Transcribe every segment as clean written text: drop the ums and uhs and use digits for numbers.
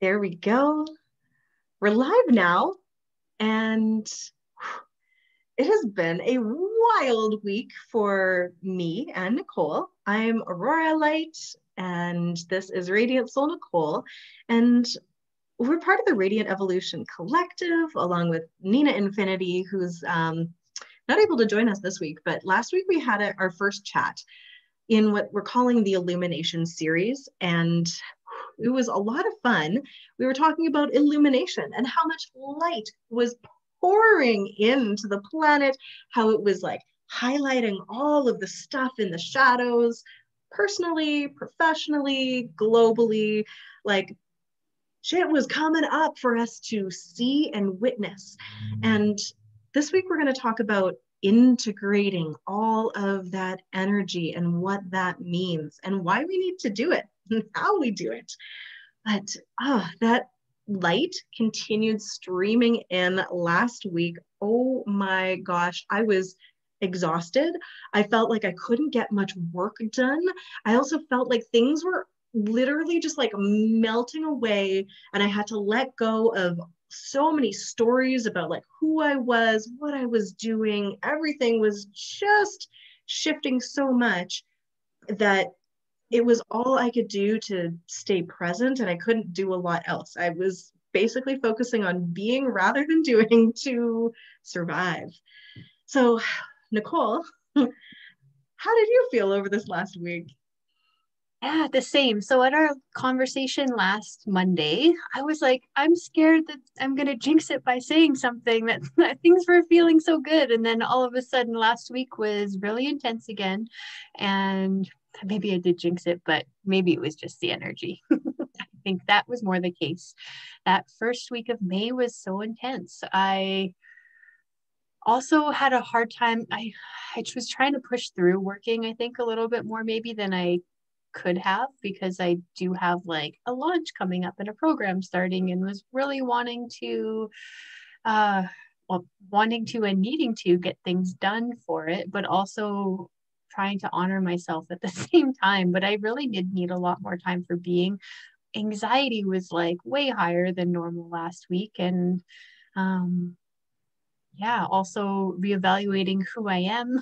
There we go. We're live now, and it has been a wild week for me and Nicole. I'm Aurora Light, and this is Radiant Soul Nicole. And we're part of the Radiant Evolution Collective, along with Nina Infinity, who's not able to join us this week, but last week we had our first chat in what we're calling the Illumination series, and it was a lot of fun. We were talking about illumination and how much light was pouring into the planet, how it was like highlighting all of the stuff in the shadows, personally, professionally, globally. Like, shit was coming up for us to see and witness. And this week we're going to talk about integrating all of that energy and what that means and why we need to do it and how we do it. But that light continued streaming in last week. Oh my gosh, I was exhausted. I felt like I couldn't get much work done. I also felt like things were literally just like melting away, and I had to let go of so many stories about like who I was, what I was doing. Everything was just shifting so much that it was all I could do to stay present, and I couldn't do a lot else. I was basically focusing on being rather than doing to survive. So, Nicole, how did you feel over this last week? Yeah, the same. So at our conversation last Monday, I was like, I'm scared that I'm going to jinx it by saying something that things were feeling so good. And then all of a sudden last week was really intense again. And maybe I did jinx it, but maybe it was just the energy. I think that was more the case. That first week of May was so intense. I also had a hard time. I was trying to push through working, I think, a little bit more maybe than I could have, because I do have like a launch coming up and a program starting, and was really wanting to and needing to get things done for it, but also trying to honor myself at the same time. But I really did need a lot more time for being. Anxiety was like way higher than normal last week, and yeah, also reevaluating who I am,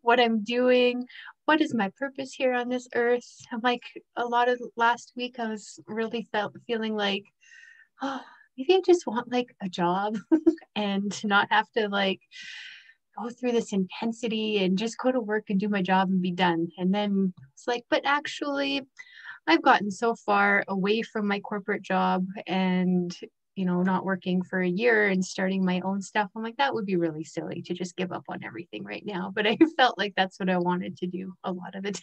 what I'm doing, what is my purpose here on this earth. I'm like, a lot of last week, I was really feeling like, oh, maybe I just want like a job and not have to like go through this intensity and just go to work and do my job and be done. And then it's like, but actually, I've gotten so far away from my corporate job and not working for a year and starting my own stuff. I'm like, that would be really silly to just give up on everything right now. But I felt like that's what I wanted to do a lot of the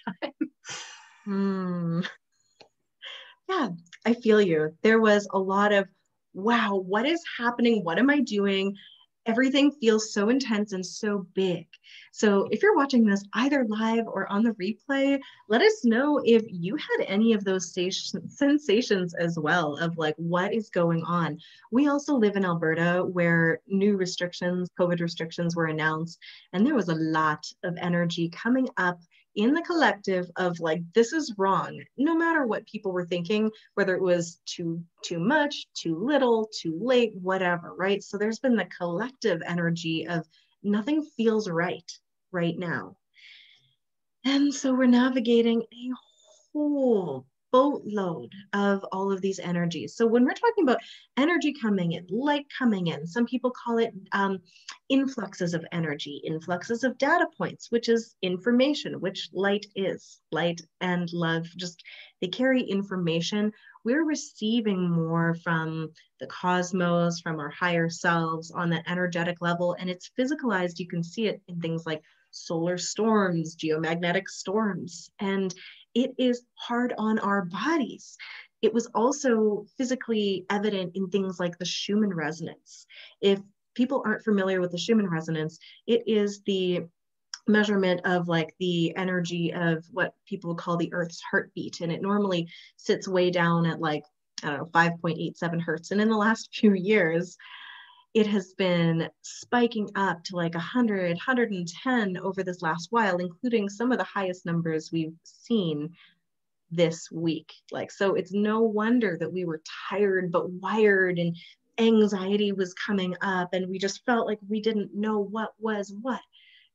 time. Yeah, I feel you. There was a lot of, wow, what is happening? What am I doing? Everything feels so intense and so big. So if you're watching this either live or on the replay, let us know if you had any of those sensations as well of like, what is going on? We also live in Alberta where new restrictions, COVID restrictions were announced, and there was a lot of energy coming up in the collective of like, this is wrong, no matter what people were thinking, whether it was too much, too little, too late, whatever, right? So there's been the collective energy of nothing feels right now. And so we're navigating a whole boatload of all of these energies. So when we're talking about energy coming in, light coming in, some people call it influxes of energy, influxes of data points, which is information, which light is. Light and love, just they carry information. We're receiving more from the cosmos, from our higher selves on that energetic level, and it's physicalized. You can see it in things like solar storms, geomagnetic storms, and it is hard on our bodies. It was also physically evident in things like the Schumann resonance. If people aren't familiar with the Schumann resonance, it is the measurement of like the energy of what people call the Earth's heartbeat. And it normally sits way down at like, I don't know, 5.87 hertz. And in the last few years, it has been spiking up to like 100, 110 over this last while, including some of the highest numbers we've seen this week. Like, so it's no wonder that we were tired but wired, and anxiety was coming up, and we just felt like we didn't know what was what.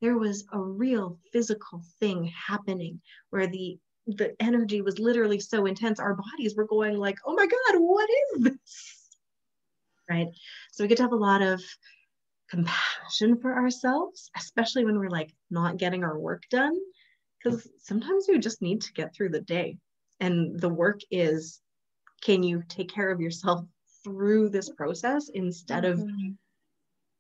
There was a real physical thing happening where the energy was literally so intense, our bodies were going like, oh my God, what is this? Right? So we get to have a lot of compassion for ourselves, especially when we're like not getting our work done, because sometimes you just need to get through the day. And the work is, can you take care of yourself through this process instead of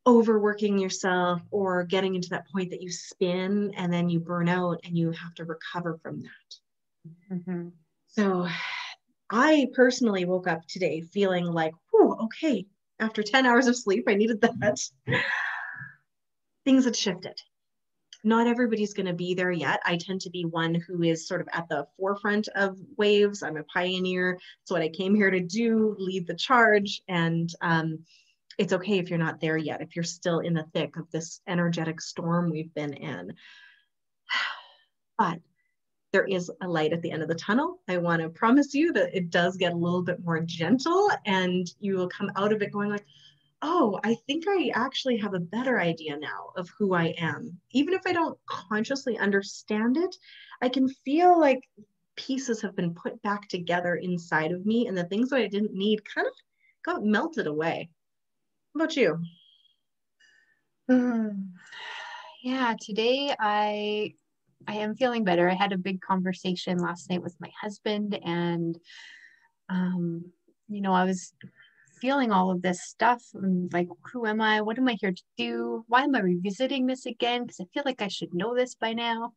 overworking yourself or getting into that point that you spin and then you burn out and you have to recover from that. So I personally woke up today feeling like, oh, okay, after 10 hours of sleep, I needed that. Things had shifted. Not everybody's going to be there yet. I tend to be one who is sort of at the forefront of waves. I'm a pioneer. It's what I came here to do, lead the charge. And it's okay if you're not there yet, if you're still in the thick of this energetic storm we've been in. But there is a light at the end of the tunnel. I want to promise you that it does get a little bit more gentle, and you will come out of it going like, oh, I think I actually have a better idea now of who I am. Even if I don't consciously understand it, I can feel like pieces have been put back together inside of me, and the things that I didn't need kind of got melted away. How about you? Yeah, today I am feeling better. I had a big conversation last night with my husband, and I was feeling all of this stuff, and like, who am I? What am I here to do? Why am I revisiting this again? Because I feel like I should know this by now.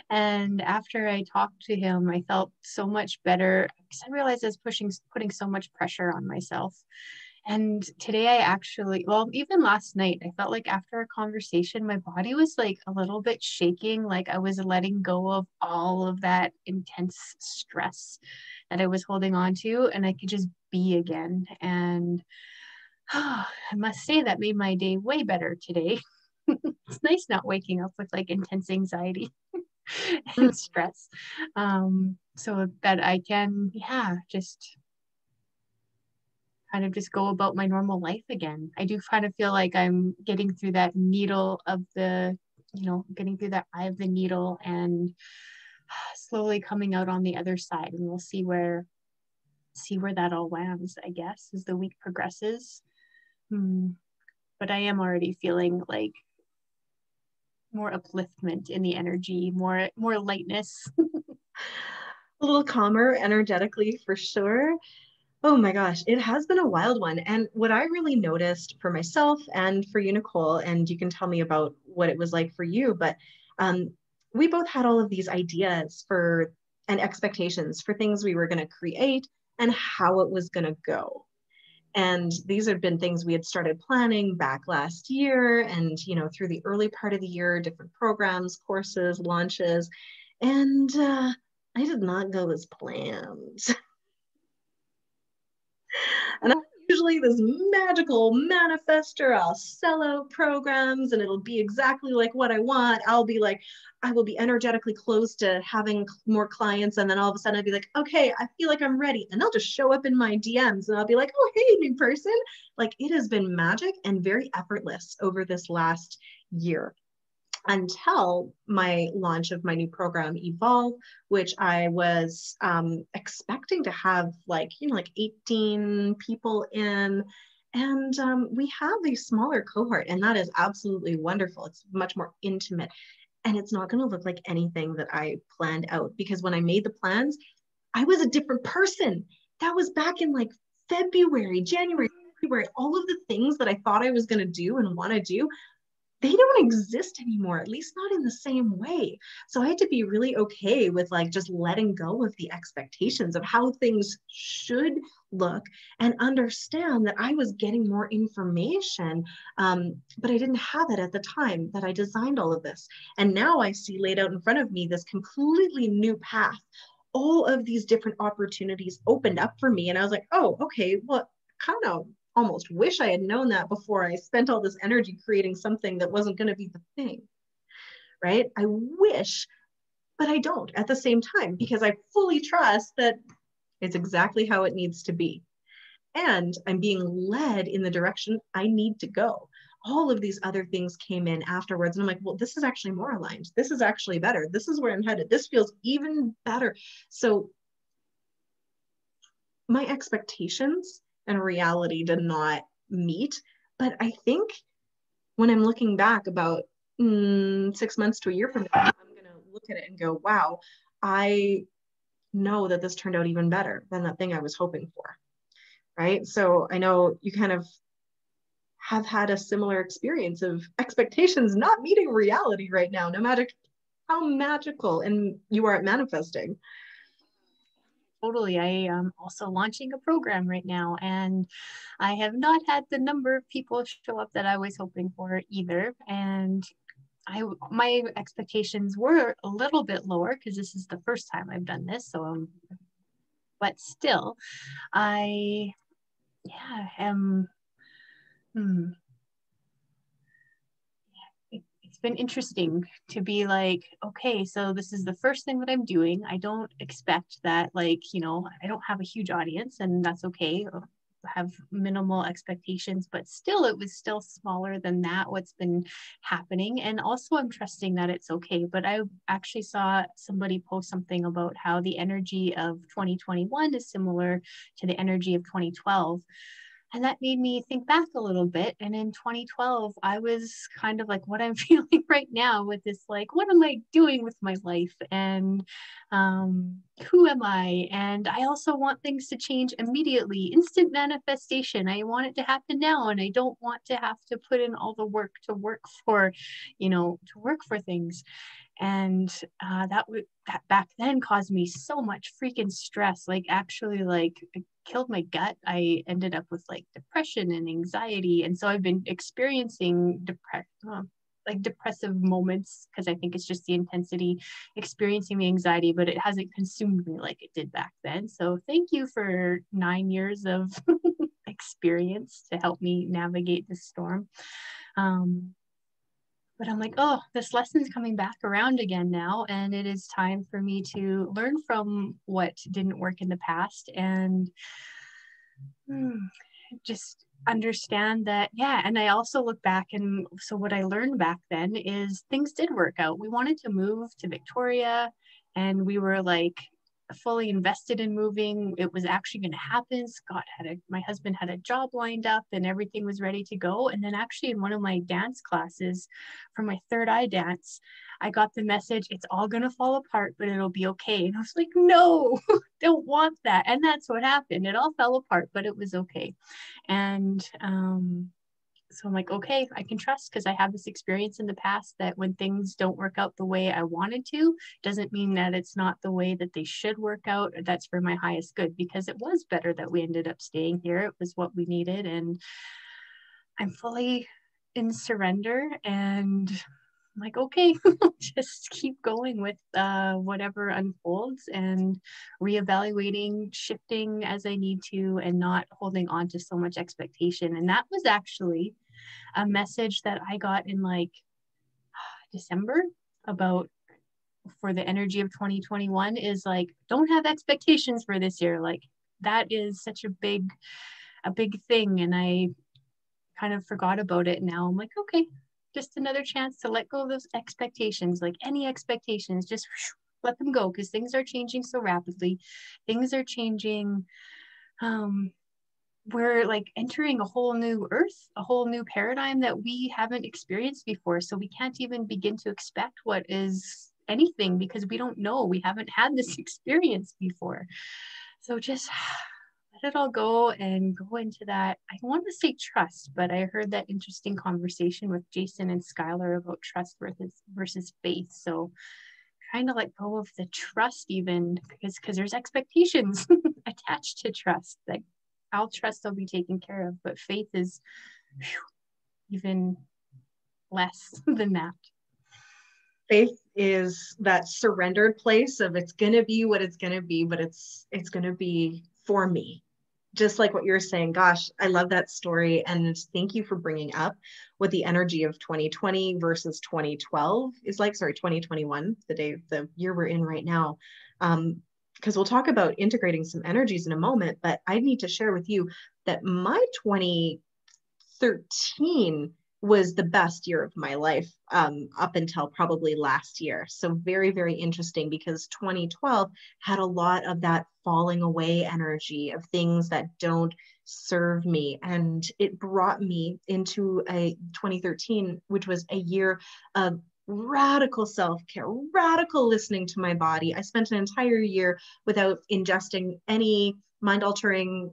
And after I talked to him, I felt so much better because I realized I was putting so much pressure on myself. And today I actually, well, even last night, I felt like after a conversation, my body was like a little bit shaking, like I was letting go of all of that intense stress that I was holding on to, and I could just be again. And I must say that made my day way better today. It's nice not waking up with like intense anxiety and stress. So that I can, yeah, just kind of just go about my normal life again. I do kind of feel like I'm getting through that needle of the, getting through that eye of the needle and slowly coming out on the other side. And we'll see where that all lands, I guess, as the week progresses. But I am already feeling like more upliftment in the energy, more lightness. A little calmer energetically for sure. Oh my gosh, it has been a wild one. And what I really noticed for myself and for you, Nicole, and you can tell me about what it was like for you, but we both had all of these ideas for and expectations for things we were going to create and how it was going to go. And these had been things we had started planning back last year and, through the early part of the year, different programs, courses, launches. And I did not go as planned. And I'm usually this magical manifester. I'll sell out programs and it'll be exactly like what I want. I will be energetically close to having more clients. And then all of a sudden I'll be like, okay, I feel like I'm ready. And they'll just show up in my DMs and I'll be like, oh, hey, new person. Like, it has been magic and very effortless over this last year, until my launch of my new program Evolve, which I was expecting to have like 18 people in. And we have a smaller cohort, and that is absolutely wonderful. It's much more intimate, and it's not going to look like anything that I planned out, because when I made the plans, I was a different person. That was back in like January, February. All of the things that I thought I was going to do and want to do, they don't exist anymore, at least not in the same way. So I had to be really okay with like just letting go of the expectations of how things should look and understand that I was getting more information, but I didn't have it at the time that I designed all of this. And now I see laid out in front of me this completely new path. All of these different opportunities opened up for me. And I was like, oh, okay, well, kind of almost wish I had known that before I spent all this energy creating something that wasn't going to be the thing, right? I wish but I don't at the same time, because I fully trust that it's exactly how it needs to be. And I'm being led in the direction I need to go. All of these other things came in afterwards. And I'm like, well, this is actually more aligned. This is actually better. This is where I'm headed. This feels even better. So my expectations and reality did not meet. But I think when I'm looking back about 6 months to a year from now, I'm going to look at it and go, wow, I know that this turned out even better than that thing I was hoping for. Right. So I know you kind of have had a similar experience of expectations not meeting reality right now, no matter how magical and you are at manifesting. Totally. I am also launching a program right now, and I have not had the number of people show up that I was hoping for either. And my expectations were a little bit lower because this is the first time I've done this. So, but still, I am. Hmm, it's been interesting to be like, okay, so this is the first thing that I'm doing. I don't expect that, like, I don't have a huge audience, and that's okay. I have minimal expectations, but still, it was still smaller than that, what's been happening. And also, I'm trusting that it's okay. But I actually saw somebody post something about how the energy of 2021 is similar to the energy of 2012. And that made me think back a little bit. And in 2012, I was kind of like what I'm feeling right now with this, like, what am I doing with my life? And who am I? And I also want things to change immediately, instant manifestation. I want it to happen now. And I don't want to have to put in all the work to work for, to work for things. And that back then caused me so much freaking stress, like actually like it killed my gut. I ended up with like depression and anxiety, and so I've been experiencing depressive moments, because I think it's just the intensity, experiencing the anxiety, but it hasn't consumed me like it did back then. So thank you for 9 years of experience to help me navigate this storm. But I'm like, oh, this lesson's coming back around again now. And it is time for me to learn from what didn't work in the past and just understand that, yeah. And I also look back, and so what I learned back then is things did work out. We wanted to move to Victoria, and we were like fully invested in moving. It was actually going to happen. My husband had a job lined up and everything was ready to go. And then actually in one of my dance classes for my third eye dance, I got the message, it's all going to fall apart, but it'll be okay. And I was like, no, don't want that. And that's what happened. It all fell apart, but it was okay. And so I'm like, okay, I can trust, because I have this experience in the past that when things don't work out the way I wanted to, doesn't mean that it's not the way that they should work out. That's for my highest good, because it was better that we ended up staying here. It was what we needed. And I'm fully in surrender, and I'm like, okay, just keep going with whatever unfolds, and reevaluating, shifting as I need to, and not holding on to so much expectation. And that was actually a message that I got in like December about, for the energy of 2021, is like, don't have expectations for this year. Like that is such a big thing. And I kind of forgot about it. Now I'm like, okay, just another chance to let go of those expectations, like any expectations, just let them go, because things are changing so rapidly. Things are changing. We're like entering a whole new earth, a whole new paradigm that we haven't experienced before. So we can't even begin to expect what is anything, because we don't know. We haven't had this experience before. So just let it all go and go into that. I want to say trust, but I heard that interesting conversation with Jason and Skylar about trust versus faith. So trying to let go of the trust, even because there's expectations attached to trust. Like I'll trust I'll be taken care of, but faith is even less than that. Faith is that surrendered place of, it's going to be what it's going to be, but it's going to be for me. just like what you're saying, gosh, I love that story. And thank you for bringing up what the energy of 2020 versus 2012 is like. Sorry, 2021, the year we're in right now. Because we'll talk about integrating some energies in a moment, but I need to share with you that my 2013 was the best year of my life, up until probably last year. So very, very interesting, because 2012 had a lot of that falling away energy of things that don't serve me. And it brought me into a 2013, which was a year of radical self-care, radical listening to my body. I spent an entire year without ingesting any mind altering,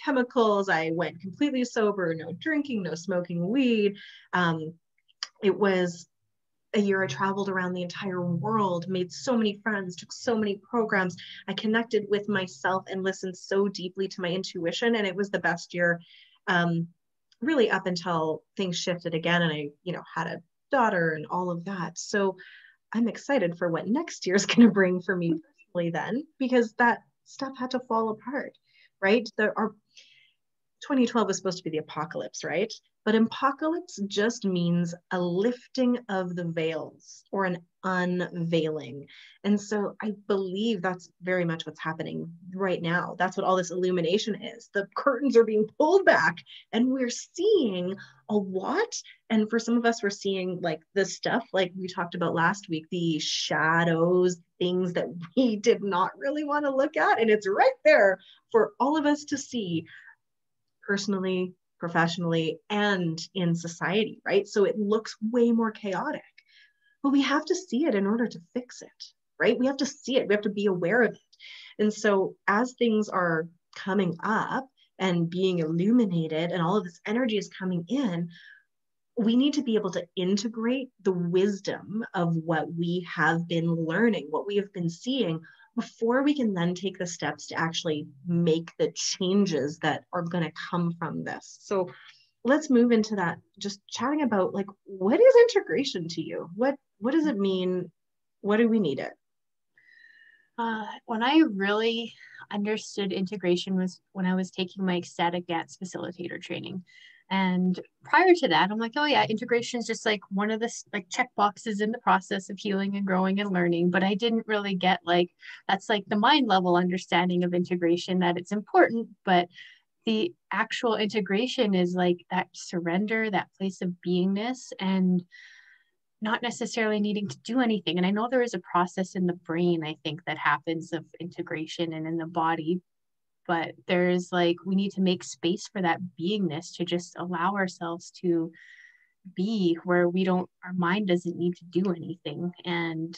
chemicals. I went completely sober, no drinking, no smoking weed. It was a year I traveled around the entire world, made so many friends, took so many programs. I connected with myself and listened so deeply to my intuition. And it was the best year, really, up until things shifted again. And I, had a daughter and all of that. So I'm excited for what next year is going to bring for me personally then, because that stuff had to fall apart, right? Our 2012 was supposed to be the apocalypse, right? But apocalypse just means a lifting of the veils or an unveiling. And so I believe that's very much what's happening right now. That's what all this illumination is. The curtains are being pulled back and we're seeing a lot. And for some of us, we're seeing like the stuff like we talked about last week, the shadows, things that we did not really want to look at. And it's right there for all of us to see, personally, professionally, and in society, right? So it looks way more chaotic, but we have to see it in order to fix it, right? We have to see it. We have to be aware of it. And so as things are coming up and being illuminated and all of this energy is coming in, we need to be able to integrate the wisdom of what we have been learning, what we have been seeing, before we can then take the steps to actually make the changes that are going to come from this. So let's move into that, just chatting about like, what is integration to you? What does it mean? What do we need it? When I really understood integration was when I was taking my ecstatic dance facilitator training. And prior to that, I'm like, oh yeah, integration is just like one of the like check boxes in the process of healing and growing and learning. But I didn't really get like, that's like the mind level understanding of integration, that it's important, but the actual integration is like that surrender, that place of beingness, and not necessarily needing to do anything. And I know there is a process in the brain, I think, that happens of integration and in the body, but there's like, we need to make space for that beingness to just allow ourselves to be where we don't, our mind doesn't need to do anything. And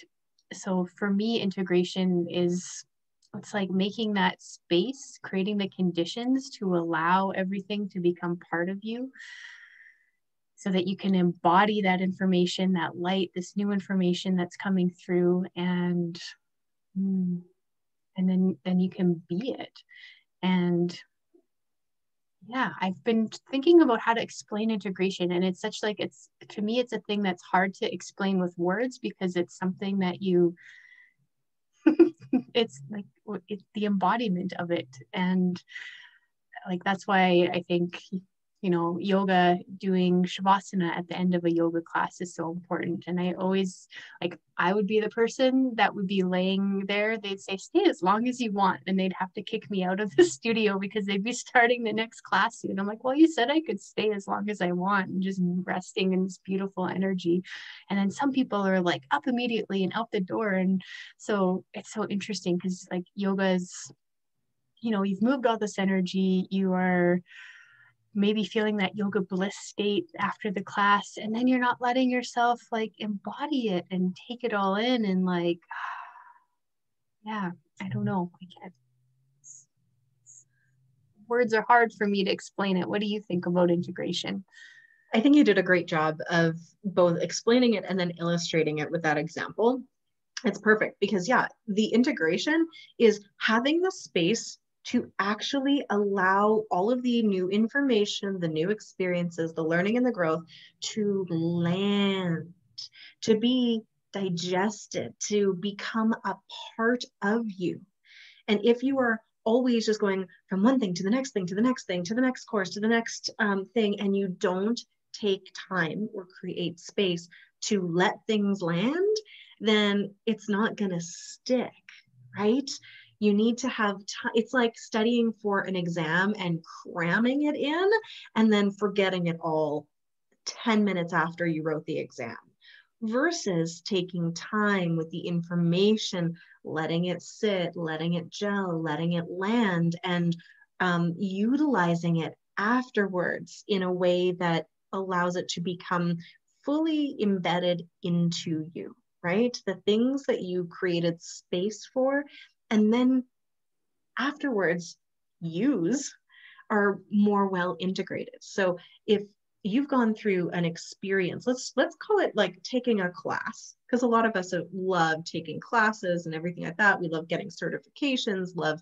so for me, integration is, it's like making that space, creating the conditions to allow everything to become part of you, so that you can embody that information, that light, this new information that's coming through, and then you can be it. And yeah, I've been thinking about how to explain integration, and it's such like, it's, to me, it's a thing that's hard to explain with words, because it's something that you it's like, it's the embodiment of it. And like, that's why I think, yoga, doing shavasana at the end of a yoga class is so important. And I always, like, I would be the person that would be laying there. They'd say, stay as long as you want. And they'd have to kick me out of the studio because they'd be starting the next class soon. I'm like, well, you said I could stay as long as I want, and just resting in this beautiful energy. And then some people are like up immediately and out the door. And so it's so interesting, because like yoga is, you've moved all this energy, you are maybe feeling that yoga bliss state after the class, and then you're not letting yourself like embody it and take it all in, and like, yeah, I don't know, I can't, words are hard for me to explain it. What do you think about integration? I think you did a great job of both explaining it and then illustrating it with that example. It's perfect, because yeah, the integration is having the space to actually allow all of the new information, the new experiences, the learning and the growth to land, to be digested, to become a part of you. And if you are always just going from one thing to the next thing, to the next thing, to the next course, to the next thing, and you don't take time or create space to let things land, then it's not going to stick, right? You need to have time. It's like studying for an exam and cramming it in and then forgetting it all 10 minutes after you wrote the exam, versus taking time with the information, letting it sit, letting it gel, letting it land, and utilizing it afterwards in a way that allows it to become fully embedded into you, right? The things that you created space for, and then afterwards use, are more well integrated. So if you've gone through an experience, let's call it like taking a class, because a lot of us love taking classes and everything like that. We love getting certifications, love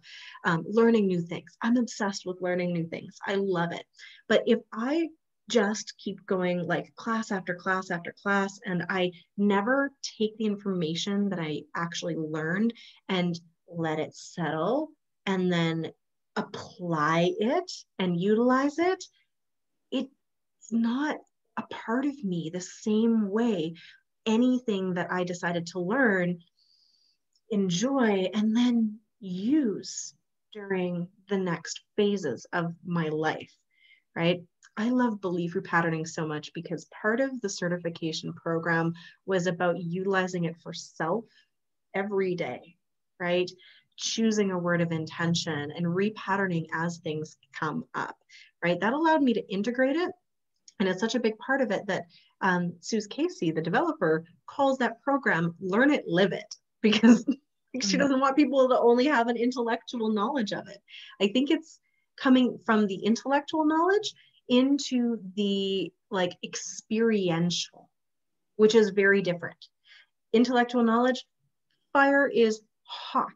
learning new things. I'm obsessed with learning new things. I love it. But if I just keep going like class after class after class, and I never take the information that I actually learned and let it settle and then apply it and utilize it, it's not a part of me the same way anything that I decided to learn, enjoy, and then use during the next phases of my life, right? I love belief repatterning so much because part of the certification program was about utilizing it for self every day, right? Choosing a word of intention and repatterning as things come up, right? That allowed me to integrate it. And it's such a big part of it that Suze Casey, the developer, calls that program Learn It, Live It, because she doesn't want people to only have an intellectual knowledge of it. I think it's coming from the intellectual knowledge into the like experiential, which is very different. Intellectual knowledge, fire is hot.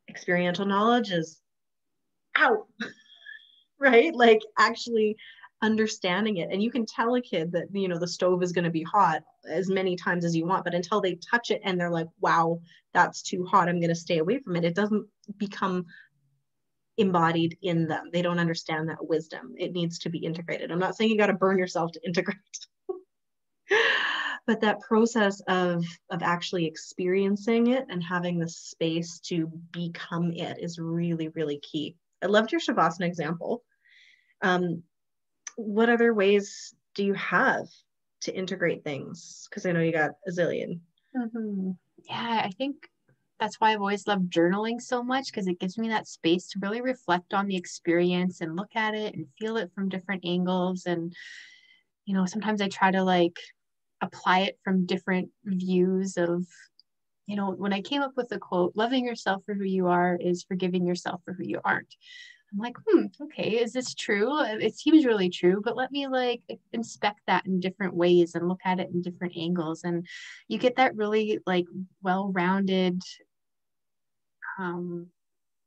Experiential knowledge is out, right? Like actually understanding it. And you can tell a kid that, you know, the stove is going to be hot as many times as you want, but until they touch it and they're like, wow, that's too hot, I'm going to stay away from it, it doesn't become embodied in them. They don't understand that wisdom. It needs to be integrated. I'm not saying you got to burn yourself to integrate, but that process of actually experiencing it and having the space to become it is really, really key. I loved your Shavasana example. What other ways do you have to integrate things? Because I know you got a zillion. Mm-hmm. Yeah, I think that's why I've always loved journaling so much, because it gives me that space to really reflect on the experience and look at it and feel it from different angles. And, you know, sometimes I try to like apply it from different views of, you know, when I came up with the quote, loving yourself for who you are is forgiving yourself for who you aren't. I'm like, okay, is this true? It seems really true, but let me like inspect that in different ways and look at it in different angles. And you get that really like well-rounded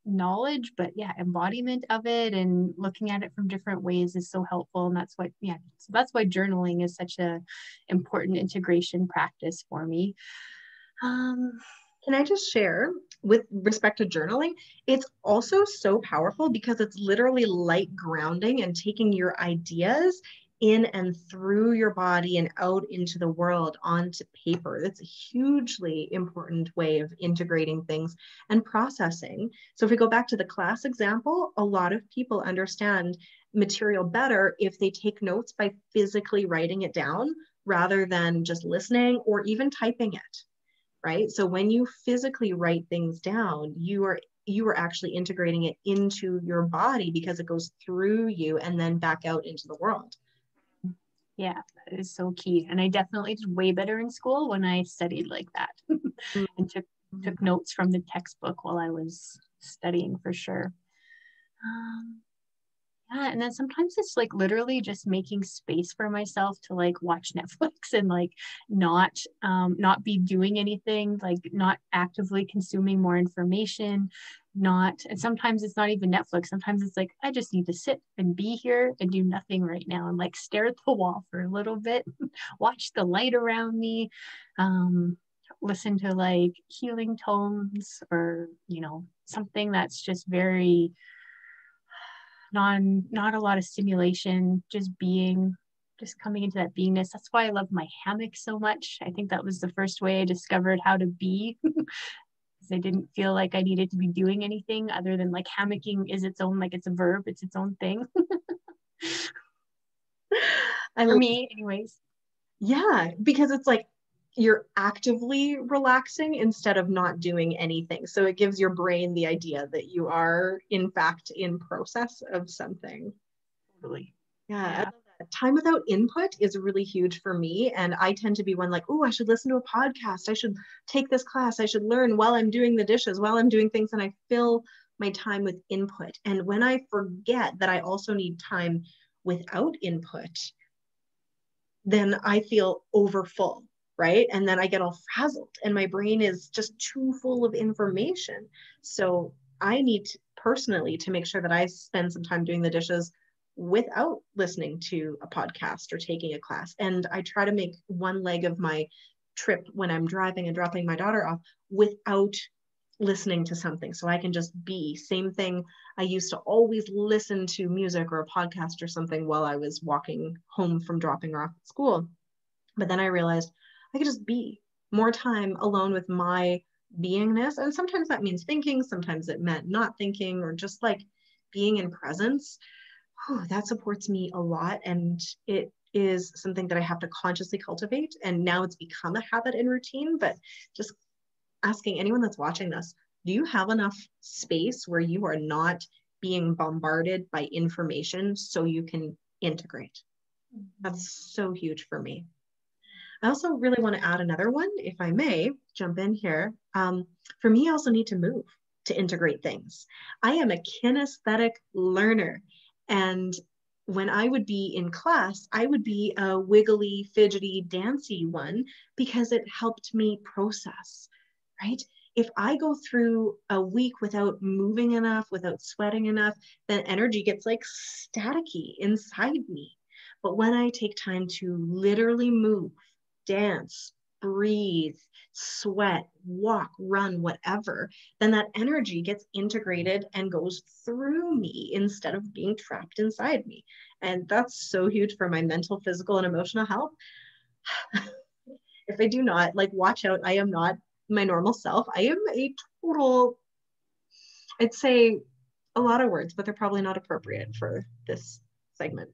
knowledge, but yeah, embodiment of it and looking at it from different ways is so helpful. And that's what, yeah, so that's why journaling is such a important integration practice for me. Can I just share with respect to journaling? It's also so powerful because it's literally light grounding and taking your ideas in and through your body and out into the world onto paper. That's a hugely important way of integrating things and processing. So if we go back to the class example, a lot of people understand material better if they take notes by physically writing it down rather than just listening or even typing it. Right? So when you physically write things down, you are actually integrating it into your body because it goes through you and then back out into the world. Yeah, that is so key. And I definitely did way better in school when I studied like that and took notes from the textbook while I was studying for sure. Yeah, and then sometimes it's like literally just making space for myself to like watch Netflix and like not be doing anything, like not actively consuming more information, and sometimes it's not even Netflix. Sometimes it's like I just need to sit and be here and do nothing right now and like stare at the wall for a little bit, watch the light around me, listen to like healing tones or, you know, something that's just very not a lot of stimulation, just being, just coming into that beingness. That's why I love my hammock so much. I think that was the first way I discovered how to be. Because I didn't feel like I needed to be doing anything other than like hammocking is its own, like it's a verb, it's its own thing. For me, anyways. Yeah, because it's like you're actively relaxing instead of not doing anything. So it gives your brain the idea that you are, in fact, in process of something. Totally. Yeah, I love that. Time without input is really huge for me. And I tend to be one like, oh, I should listen to a podcast. I should take this class. I should learn while I'm doing the dishes, while I'm doing things. And I fill my time with input. And when I forget that I also need time without input, then I feel overfull, right? And then I get all frazzled and my brain is just too full of information. So I need to, personally, to make sure that I spend some time doing the dishes without listening to a podcast or taking a class. And I try to make one leg of my trip when I'm driving and dropping my daughter off without listening to something, so I can just be. Same thing, I used to always listen to music or a podcast or something while I was walking home from dropping her off at school. But then I realized I could just be more time alone with my beingness. And sometimes that means thinking, sometimes it meant not thinking, or just like being in presence. Whew, that supports me a lot. And it is something that I have to consciously cultivate. And now it's become a habit and routine. But just asking anyone that's watching this, do you have enough space where you are not being bombarded by information so you can integrate? That's so huge for me. I also really want to add another one, if I may jump in here. For me, I also need to move to integrate things. I am a kinesthetic learner. And when I would be in class, I would be a wiggly, fidgety, dancy one because it helped me process, right? If I go through a week without moving enough, without sweating enough, then energy gets like staticky inside me. But when I take time to literally move, dance, breathe, sweat, walk, run, whatever, then that energy gets integrated and goes through me instead of being trapped inside me. And that's so huge for my mental, physical, and emotional health. If I do not, like, watch out, I am not my normal self. I am a total, I'd say a lot of words, but they're probably not appropriate for this segment.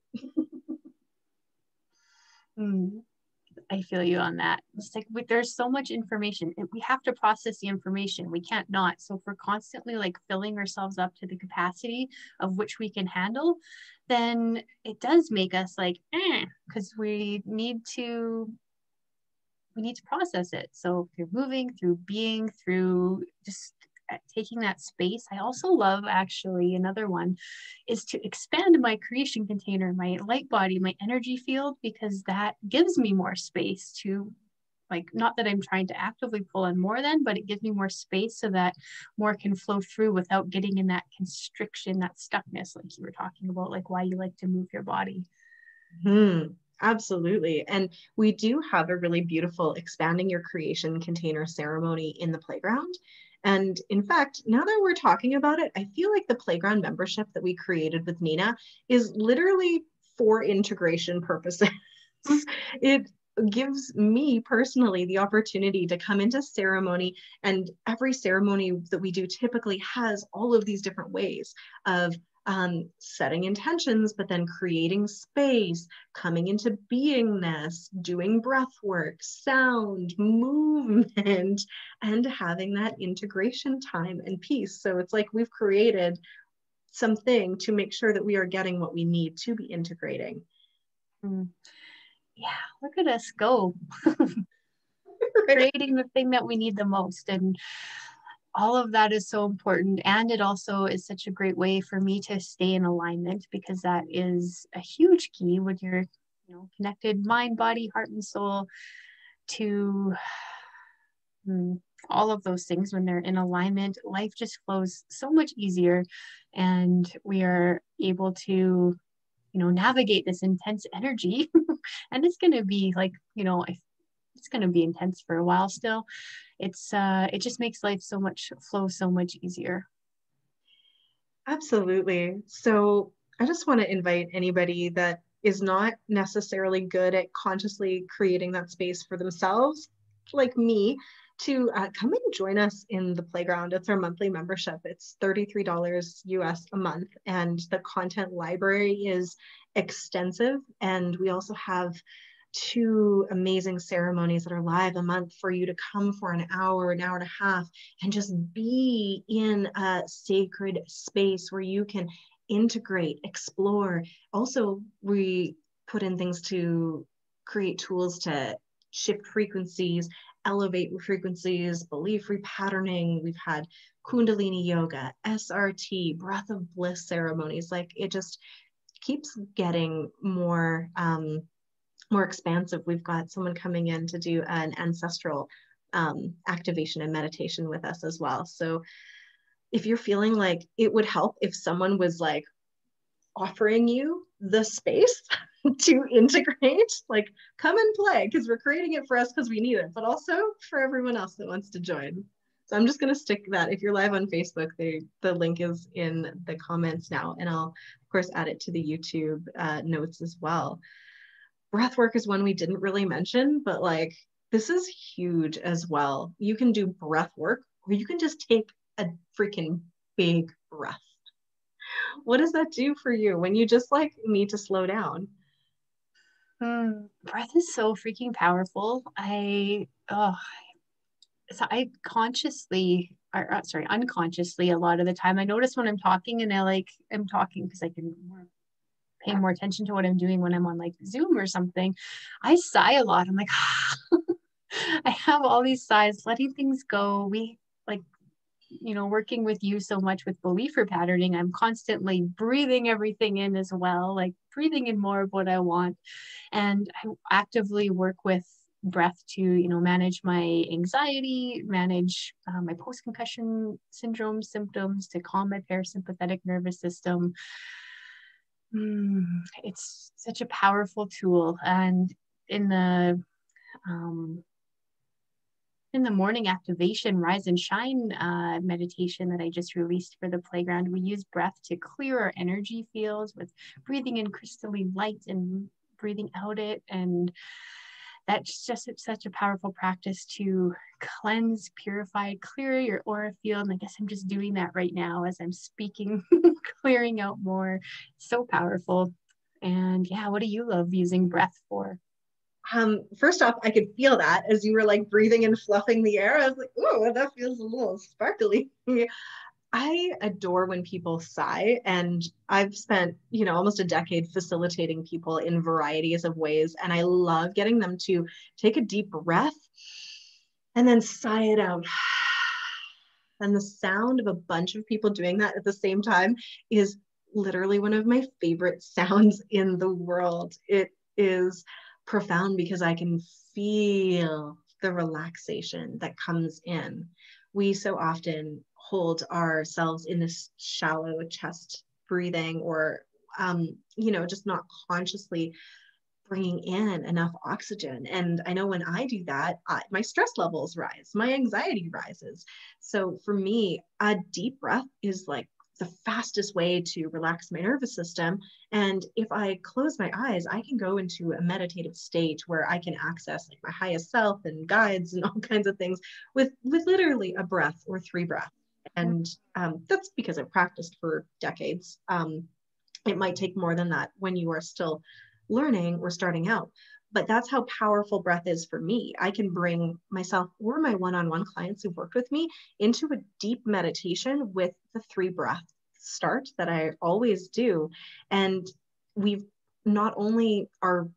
I feel you on that. It's like there's so much information and we have to process the information. We can't not. So if we're constantly like filling ourselves up to the capacity of which we can handle, then it does make us like, because we need to process it. So through moving, through being, through just taking that space. I also love, actually, another one is to expand my creation container, my light body, my energy field, because that gives me more space to, like, not that I'm trying to actively pull in more than, but it gives me more space so that more can flow through without getting in that constriction, that stuckness, like you were talking about, like why you like to move your body. Absolutely. And we do have a really beautiful expanding your creation container ceremony in the playground. And in fact, now that we're talking about it, I feel like the playground membership that we created with Nina is literally for integration purposes. It gives me personally the opportunity to come into ceremony, and every ceremony that we do typically has all of these different ways of setting intentions, but then creating space, coming into beingness, doing breath work, sound, movement, and having that integration time and peace. So it's like we've created something to make sure that we are getting what we need to be integrating. Yeah, look at us go. Creating the thing that we need the most. And all of that is so important. And it also is such a great way for me to stay in alignment, because that is a huge key when you're, connected mind, body, heart, and soul to all of those things. When they're in alignment, life just flows so much easier, and we are able to, navigate this intense energy. And it's going to be like, it's going to be intense for a while still. It just makes life flow so much easier. Absolutely. So I just want to invite anybody that is not necessarily good at consciously creating that space for themselves, like me, to come and join us in the playground. It's our monthly membership. It's $33 US a month, and the content library is extensive. And we also have two amazing ceremonies that are live a month for you to come for an hour and a half, and just be in a sacred space where you can integrate, explore. Also, we put in things to create tools to shift frequencies, elevate frequencies, belief repatterning. We've had Kundalini yoga, SRT, breath of bliss ceremonies. Like, it just keeps getting more expansive. We've got someone coming in to do an ancestral activation and meditation with us as well. So if you're feeling like it would help if someone was like offering you the space to integrate, like, come and play, because we're creating it for us because we need it, but also for everyone else that wants to join. So I'm just going to stick that. If you're live on Facebook, the link is in the comments now, and I'll of course add it to the YouTube notes as well. Breath work is one we didn't really mention, but like, this is huge as well. You can do breath work, or you can just take a freaking big breath. What does that do for you when you just like need to slow down? Breath is so freaking powerful. I consciously, or sorry, unconsciously, a lot of the time, I notice when I'm talking, and I'm talking because I can pay more attention to what I'm doing when I'm on like Zoom or something. I sigh a lot. I'm like, I have all these sighs, letting things go. We like, working with you so much with belief repatterning, I'm constantly breathing everything in as well, like breathing in more of what I want. And I actively work with breath to, manage my anxiety, manage my post-concussion syndrome symptoms, to calm my parasympathetic nervous system. It's such a powerful tool. And in the um, morning activation rise and shine meditation that I just released for the playground, we use breath to clear our energy fields with breathing in crystalline light and breathing out it. And that's just such a powerful practice to cleanse, purify, clear your aura field. And I guess I'm just doing that right now as I'm speaking, clearing out more. So powerful. And yeah, what do you love using breath for? First off, I could feel that as you were like breathing and fluffing the air. I was like, oh, that feels a little sparkly. I adore when people sigh, and I've spent, almost a decade facilitating people in varieties of ways, and I love getting them to take a deep breath and then sigh it out. And the sound of a bunch of people doing that at the same time is literally one of my favorite sounds in the world. It is profound because I can feel the relaxation that comes in. We so often hold ourselves in this shallow chest breathing, or just not consciously bringing in enough oxygen. And I know when I do that, my stress levels rise, my anxiety rises. So for me, a deep breath is like the fastest way to relax my nervous system. And if I close my eyes, I can go into a meditative state where I can access like my highest self and guides and all kinds of things with literally a breath or three breaths. And that's because I've practiced for decades. It might take more than that when you are still learning or starting out. But that's how powerful breath is for me. I can bring myself or my one-on-one clients who've worked with me into a deep meditation with the three breath start that I always do. And we've not only are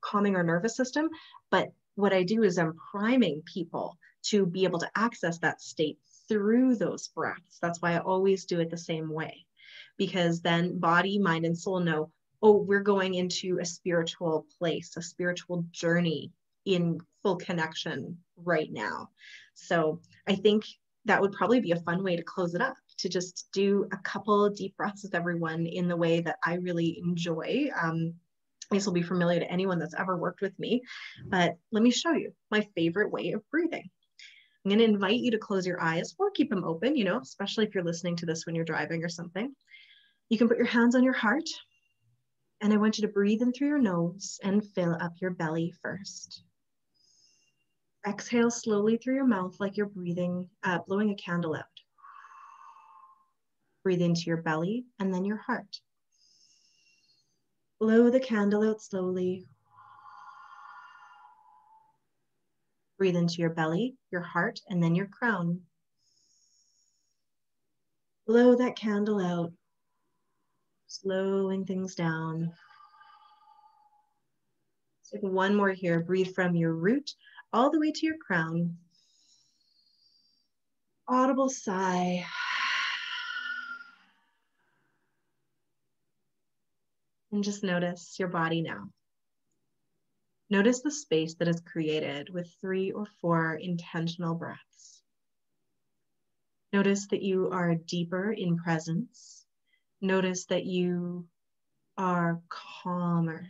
calming our nervous system, but what I do is I'm priming people to be able to access that state through those breaths. That's why I always do it the same way, because then body, mind, and soul know, oh, we're going into a spiritual place, a spiritual journey in full connection right now. So I think that would probably be a fun way to close it up, to just do a couple deep breaths with everyone in the way that I really enjoy. This will be familiar to anyone that's ever worked with me, but let me show you my favorite way of breathing. I'm going to invite you to close your eyes or keep them open, especially if you're listening to this when you're driving or something. You can put your hands on your heart, and I want you to breathe in through your nose and fill up your belly first. Exhale slowly through your mouth like you're blowing a candle out. Breathe into your belly and then your heart. Blow the candle out slowly. Breathe into your belly, your heart, and then your crown. Blow that candle out, slowing things down. Take one more here. Breathe from your root all the way to your crown. Audible sigh. And just notice your body now. Notice the space that is created with 3 or 4 intentional breaths. Notice that you are deeper in presence. Notice that you are calmer.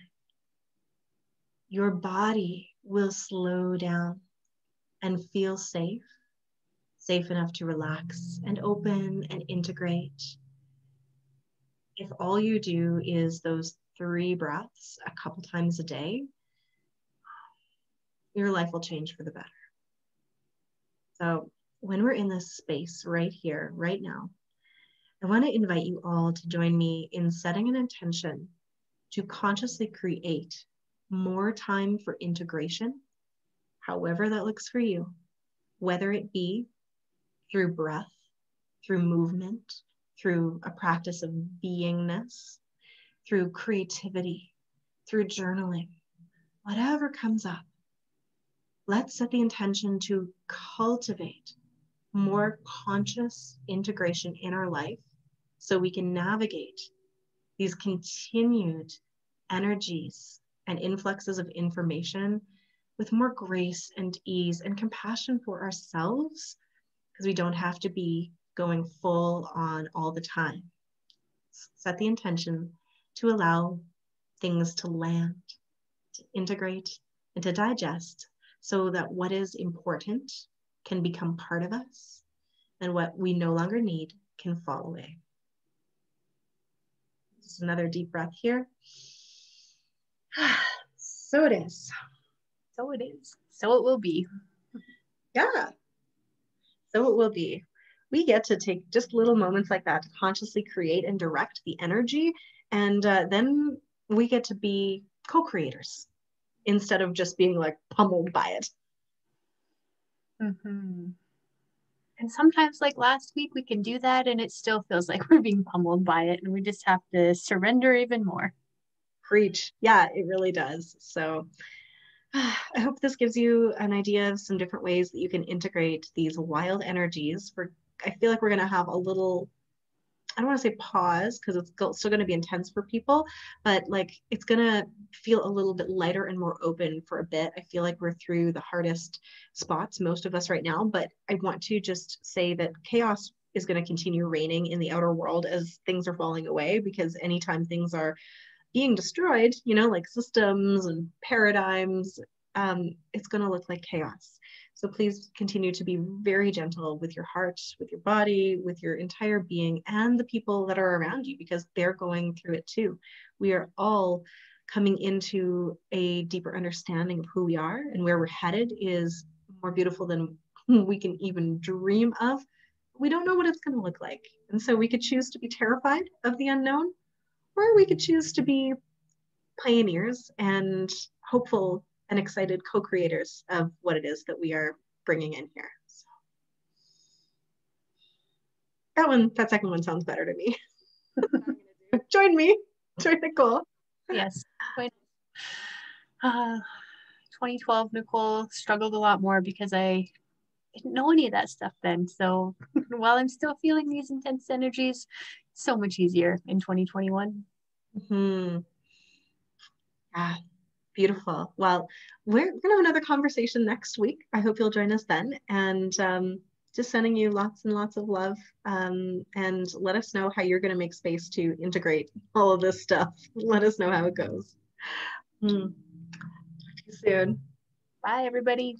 Your body will slow down and feel safe enough to relax and open and integrate. If all you do is those 3 breaths a couple times a day, your life will change for the better. So when we're in this space right here, right now, I want to invite you all to join me in setting an intention to consciously create more time for integration, however that looks for you, whether it be through breath, through movement, through a practice of beingness, through creativity, through journaling, whatever comes up. Let's set the intention to cultivate more conscious integration in our life so we can navigate these continued energies and influxes of information with more grace and ease and compassion for ourselves, because we don't have to be going full on all the time. Set the intention to allow things to land, to integrate, and to digest, so that what is important can become part of us, and what we no longer need can fall away. Just another deep breath here. So it is. So it is. So it will be. Yeah. So it will be. We get to take just little moments like that to consciously create and direct the energy, and then we get to be co-creators instead of just being like pummeled by it. Mm-hmm. And sometimes, like last week, we can do that and it still feels like we're being pummeled by it, and we just have to surrender even more. Preach. Yeah, it really does. So I hope this gives you an idea of some different ways that you can integrate these wild energies. I feel like we're going to have a little, I don't want to say pause, because it's still going to be intense for people, but like it's going to feel a little bit lighter and more open for a bit. I feel like we're through the hardest spots, most of us right now, but I want to just say that chaos is going to continue reigning in the outer world as things are falling away, because anytime things are being destroyed, like systems and paradigms, it's going to look like chaos. So please continue to be very gentle with your heart, with your body, with your entire being, and the people that are around you, because they're going through it too. We are all coming into a deeper understanding of who we are, and where we're headed is more beautiful than we can even dream of. We don't know what it's going to look like. And so we could choose to be terrified of the unknown, or we could choose to be pioneers and hopeful and excited co-creators of what it is that we are bringing in here. So that second one sounds better to me. Join me, join Nicole. Yes. 2012, Nicole struggled a lot more because I didn't know any of that stuff then. So while I'm still feeling these intense energies, it's so much easier in 2021. Mm-hmm. Yeah, beautiful. Well, we're going to have another conversation next week. I hope you'll join us then. And just sending you lots and lots of love. And let us know how you're going to make space to integrate all of this stuff. Let us know how it goes. Talk to you soon. Bye, everybody.